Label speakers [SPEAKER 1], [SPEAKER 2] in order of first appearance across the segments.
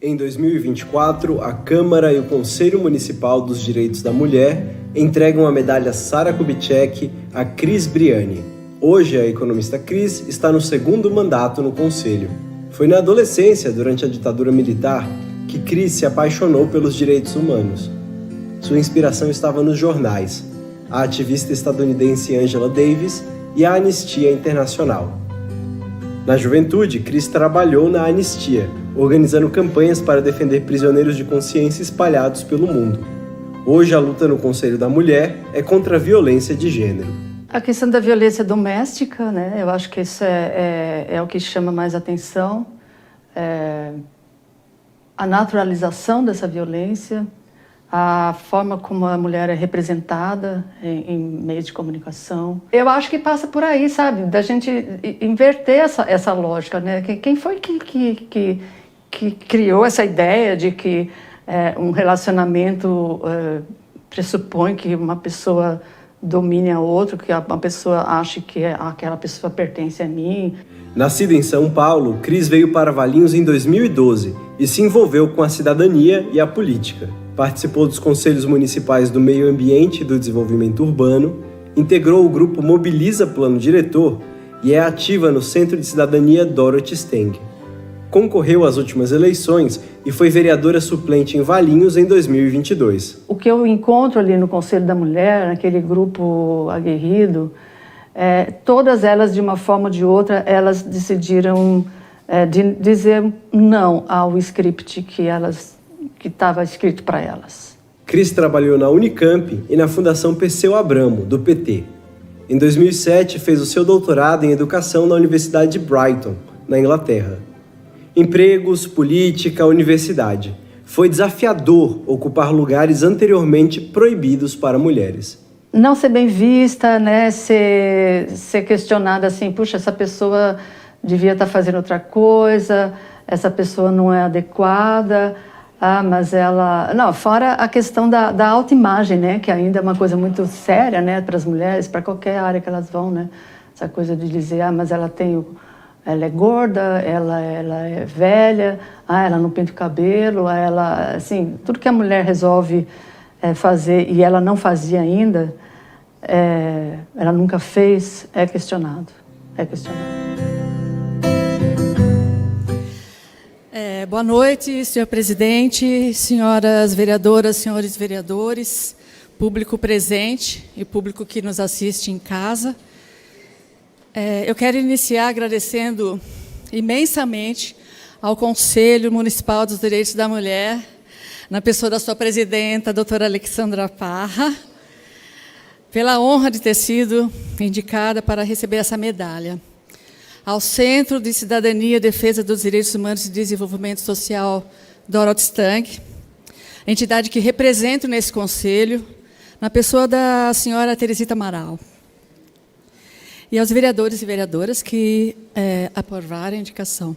[SPEAKER 1] Em 2024, a Câmara e o Conselho Municipal dos Direitos da Mulher entregam a medalha Sara Kubitschek a Cris Briani. Hoje, a economista Cris está no segundo mandato no Conselho. Foi na adolescência, durante a ditadura militar, que Cris se apaixonou pelos direitos humanos. Sua inspiração estava nos jornais, a ativista estadunidense Angela Davis e a Anistia Internacional. Na juventude, Cris trabalhou na Anistia, organizando campanhas para defender prisioneiros de consciência espalhados pelo mundo. Hoje, a luta no Conselho da Mulher é contra a violência de gênero.
[SPEAKER 2] A questão da violência doméstica, né? Eu acho que isso é o que chama mais atenção. A naturalização dessa violência, a forma como a mulher é representada em meios de comunicação. Eu acho que passa por aí, sabe? Da gente inverter essa lógica, né? Quem foi que criou essa ideia de que um relacionamento pressupõe que uma pessoa domine a outra, que uma pessoa ache que aquela pessoa pertence a mim?
[SPEAKER 1] Nascida em São Paulo, Cris veio para Valinhos em 2012 e se envolveu com a cidadania e a política. Participou dos conselhos municipais do Meio Ambiente e do Desenvolvimento Urbano, integrou o grupo Mobiliza Plano Diretor e é ativa no Centro de Cidadania Dorothy Steng. Concorreu às últimas eleições e foi vereadora suplente em Valinhos em 2022.
[SPEAKER 2] O que eu encontro ali no Conselho da Mulher, naquele grupo aguerrido, todas elas, de uma forma ou de outra, elas decidiram dizer não ao script que estava escrito para elas.
[SPEAKER 1] Cris trabalhou na Unicamp e na Fundação Perseu Abramo, do PT. Em 2007, fez o seu doutorado em Educação na Universidade de Brighton, na Inglaterra. Empregos, política, universidade. Foi desafiador ocupar lugares anteriormente proibidos para mulheres.
[SPEAKER 2] Não ser bem vista, né? Ser questionada assim, puxa, essa pessoa devia estar fazendo outra coisa, essa pessoa não é adequada, mas ela... Não, fora a questão da autoimagem, né? Que ainda é uma coisa muito séria, né? Para as mulheres, para qualquer área que elas vão, né? Essa coisa de dizer, mas ela é gorda, ela é velha, ela não pinta o cabelo, ela, assim, tudo que a mulher resolve fazer e ela não fazia ainda, ela nunca fez, é questionado.
[SPEAKER 3] Boa noite, senhor presidente, senhoras vereadoras, senhores vereadores, público presente e público que nos assiste em casa. Eu quero iniciar agradecendo imensamente ao Conselho Municipal dos Direitos da Mulher, na pessoa da sua presidenta, a doutora Alexandra Parra, pela honra de ter sido indicada para receber essa medalha. Ao Centro de Cidadania e Defesa dos Direitos Humanos e Desenvolvimento Social, Dorothy Steng, entidade que represento nesse conselho, na pessoa da senhora Teresita Amaral. E aos vereadores e vereadoras que aprovaram a indicação.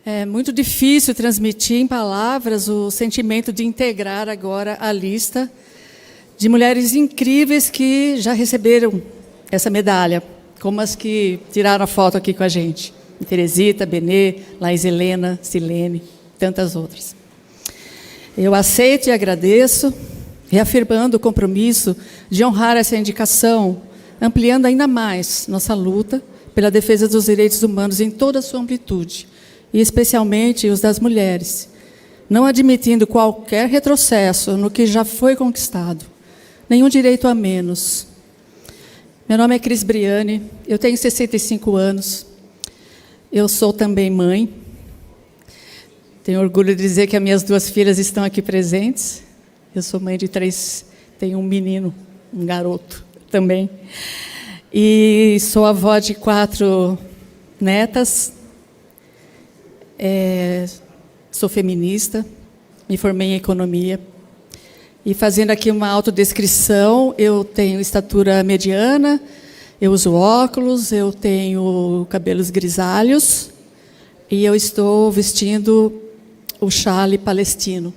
[SPEAKER 3] É muito difícil transmitir em palavras o sentimento de integrar agora a lista de mulheres incríveis que já receberam essa medalha, como as que tiraram a foto aqui com a gente. Teresita, Benê, Laís Helena, Silene, tantas outras. Eu aceito e agradeço, reafirmando o compromisso de honrar essa indicação, ampliando ainda mais nossa luta pela defesa dos direitos humanos em toda a sua amplitude, e especialmente os das mulheres, não admitindo qualquer retrocesso no que já foi conquistado, nenhum direito a menos. Meu nome é Cris Briani, eu tenho 65 anos, eu sou também mãe, tenho orgulho de dizer que as minhas 2 filhas estão aqui presentes, eu sou mãe de 3, tenho um menino, um garoto também, e sou avó de 4 netas, sou feminista, me formei em economia, e fazendo aqui uma autodescrição, eu tenho estatura mediana, eu uso óculos, eu tenho cabelos grisalhos, e eu estou vestindo o chale palestino.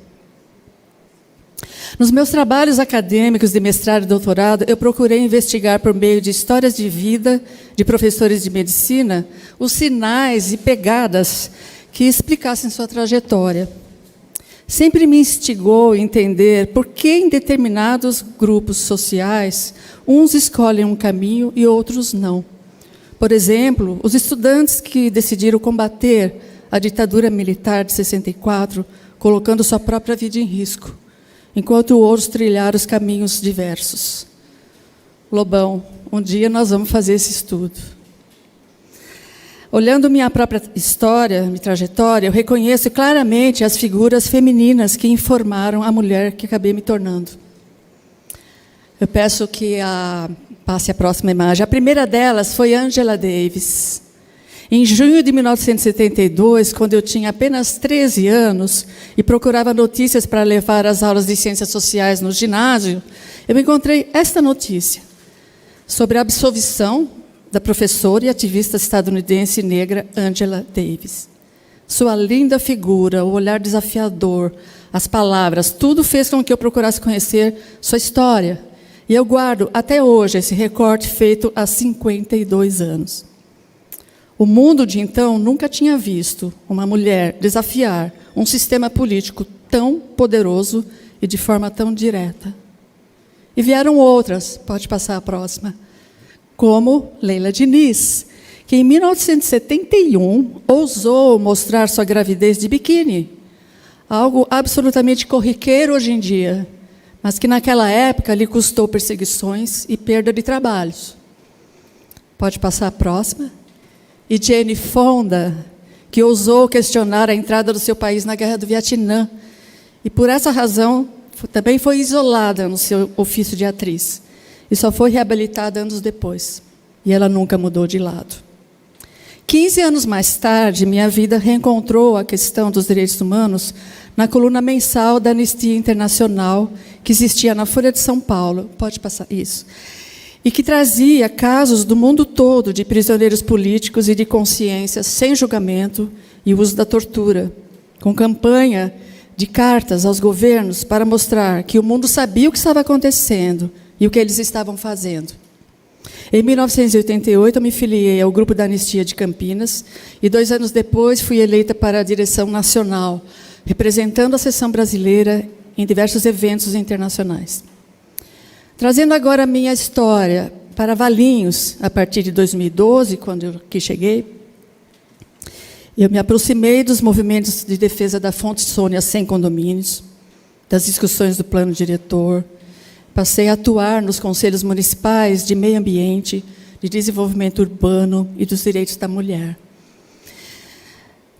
[SPEAKER 3] Nos meus trabalhos acadêmicos de mestrado e doutorado, eu procurei investigar, por meio de histórias de vida de professores de medicina, os sinais e pegadas que explicassem sua trajetória. Sempre me instigou a entender por que em determinados grupos sociais uns escolhem um caminho e outros não. Por exemplo, os estudantes que decidiram combater a ditadura militar de 64, colocando sua própria vida em risco, enquanto outros trilharam os caminhos diversos. Lobão, um dia nós vamos fazer esse estudo. Olhando minha própria história, minha trajetória, eu reconheço claramente as figuras femininas que informaram a mulher que acabei me tornando. Eu peço que passe a próxima imagem. A primeira delas foi Angela Davis. Em junho de 1972, quando eu tinha apenas 13 anos e procurava notícias para levar as aulas de ciências sociais no ginásio, eu encontrei esta notícia sobre a absolvição da professora e ativista estadunidense negra Angela Davis. Sua linda figura, o olhar desafiador, as palavras, tudo fez com que eu procurasse conhecer sua história. E eu guardo até hoje esse recorte feito há 52 anos. O mundo de então nunca tinha visto uma mulher desafiar um sistema político tão poderoso e de forma tão direta. E vieram outras, pode passar a próxima, como Leila Diniz, que em 1971 ousou mostrar sua gravidez de biquíni, algo absolutamente corriqueiro hoje em dia, mas que naquela época lhe custou perseguições e perda de trabalhos. Pode passar a próxima. E Jane Fonda, que ousou questionar a entrada do seu país na Guerra do Vietnã, e por essa razão também foi isolada no seu ofício de atriz, e só foi reabilitada anos depois, e ela nunca mudou de lado. 15 anos mais tarde, minha vida reencontrou a questão dos direitos humanos na coluna mensal da Anistia Internacional, que existia na Folha de São Paulo, pode passar isso, e que trazia casos do mundo todo de prisioneiros políticos e de consciência sem julgamento e uso da tortura, com campanha de cartas aos governos para mostrar que o mundo sabia o que estava acontecendo e o que eles estavam fazendo. Em 1988, eu me filiei ao Grupo da Anistia de Campinas e 2 anos depois fui eleita para a direção nacional, representando a seção brasileira em diversos eventos internacionais. Trazendo agora a minha história para Valinhos, a partir de 2012, quando eu aqui cheguei, eu me aproximei dos movimentos de defesa da Fonte Sônia sem condomínios, das discussões do plano diretor, passei a atuar nos conselhos municipais de meio ambiente, de desenvolvimento urbano e dos direitos da mulher.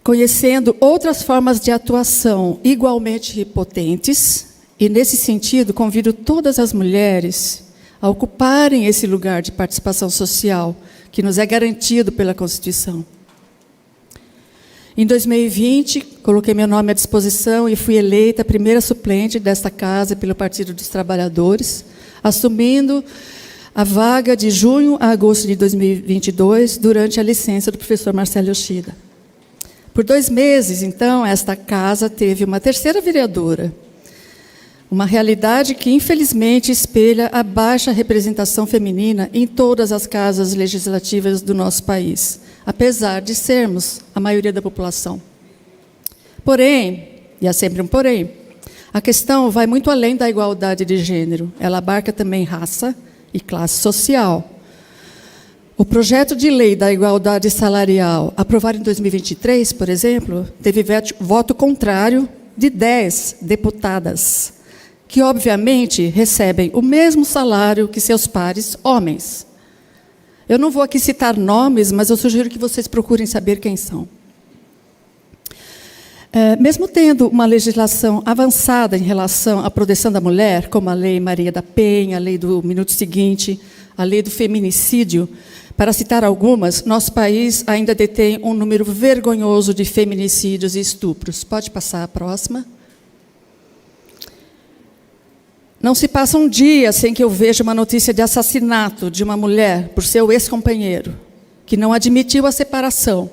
[SPEAKER 3] Conhecendo outras formas de atuação igualmente potentes, e, nesse sentido, convido todas as mulheres a ocuparem esse lugar de participação social que nos é garantido pela Constituição. Em 2020, coloquei meu nome à disposição e fui eleita a primeira suplente desta casa pelo Partido dos Trabalhadores, assumindo a vaga de junho a agosto de 2022, durante a licença do professor Marcelo Yoshida. Por 2 meses, então, esta casa teve uma terceira vereadora, uma realidade que, infelizmente, espelha a baixa representação feminina em todas as casas legislativas do nosso país, apesar de sermos a maioria da população. Porém, e há sempre um porém, a questão vai muito além da igualdade de gênero. Ela abarca também raça e classe social. O projeto de lei da igualdade salarial, aprovado em 2023, por exemplo, teve voto contrário de 10 deputadas, que, obviamente, recebem o mesmo salário que seus pares homens. Eu não vou aqui citar nomes, mas eu sugiro que vocês procurem saber quem são. Mesmo tendo uma legislação avançada em relação à proteção da mulher, como a Lei Maria da Penha, a Lei do Minuto Seguinte, a Lei do Feminicídio, para citar algumas, nosso país ainda detém um número vergonhoso de feminicídios e estupros. Pode passar a próxima. Não se passa um dia sem que eu veja uma notícia de assassinato de uma mulher por seu ex-companheiro, que não admitiu a separação.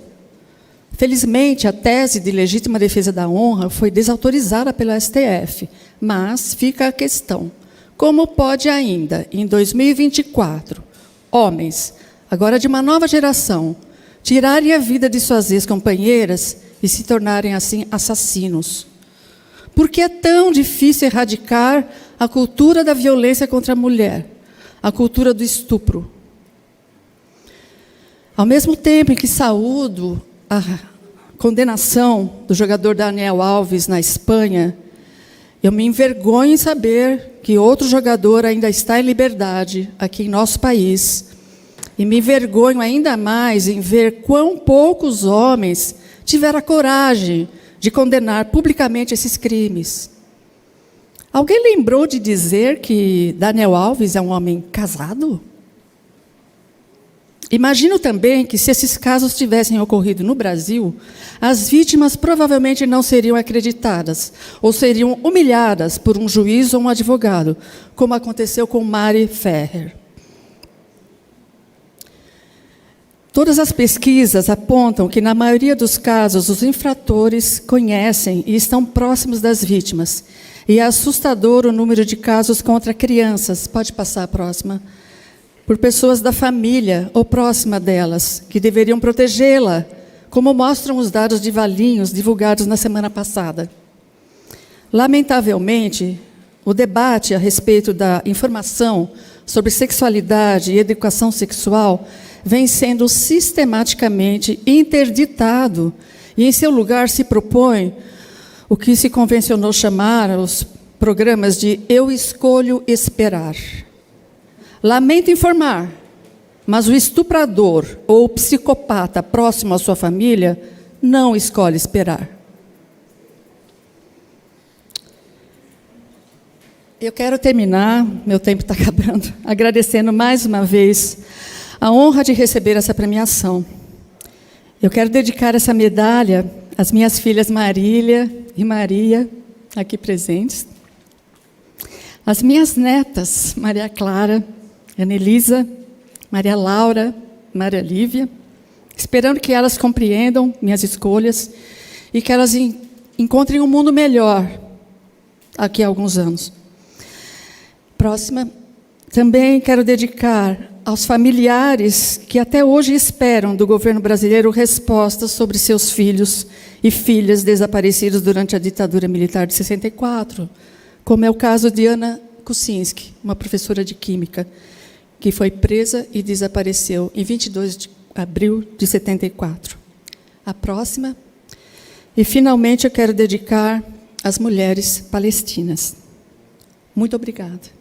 [SPEAKER 3] Felizmente, a tese de legítima defesa da honra foi desautorizada pelo STF, mas fica a questão: como pode ainda, em 2024, homens, agora de uma nova geração, tirarem a vida de suas ex-companheiras e se tornarem, assim, assassinos. Por que é tão difícil erradicar a cultura da violência contra a mulher, a cultura do estupro? Ao mesmo tempo em que saúdo a condenação do jogador Daniel Alves na Espanha, eu me envergonho em saber que outro jogador ainda está em liberdade aqui em nosso país. E me envergonho ainda mais em ver quão poucos homens tiveram a coragem de condenar publicamente esses crimes. Alguém lembrou de dizer que Daniel Alves é um homem casado? Imagino também que, se esses casos tivessem ocorrido no Brasil, as vítimas provavelmente não seriam acreditadas ou seriam humilhadas por um juiz ou um advogado, como aconteceu com Mari Ferrer. Todas as pesquisas apontam que, na maioria dos casos, os infratores conhecem e estão próximos das vítimas. E é assustador o número de casos contra crianças. Pode passar a próxima. Por pessoas da família ou próxima delas, que deveriam protegê-la, como mostram os dados de Valinhos divulgados na semana passada. Lamentavelmente, o debate a respeito da informação sobre sexualidade e educação sexual vem sendo sistematicamente interditado e, em seu lugar, se propõe o que se convencionou chamar os programas de Eu Escolho Esperar. Lamento informar, mas o estuprador ou o psicopata próximo à sua família não escolhe esperar. Eu quero terminar, meu tempo está acabando, agradecendo mais uma vez a honra de receber essa premiação. Eu quero dedicar essa medalha às minhas filhas Marília e Maria, aqui presentes, às minhas netas, Maria Clara, Ana Elisa, Maria Laura, Maria Lívia, esperando que elas compreendam minhas escolhas e que elas encontrem um mundo melhor daqui a alguns anos. Próxima. Também quero dedicar aos familiares que até hoje esperam do governo brasileiro respostas sobre seus filhos e filhas desaparecidos durante a ditadura militar de 64, como é o caso de Ana Kuczynski, uma professora de Química, que foi presa e desapareceu em 22 de abril de 74. A próxima. E, finalmente, eu quero dedicar às mulheres palestinas. Muito obrigada.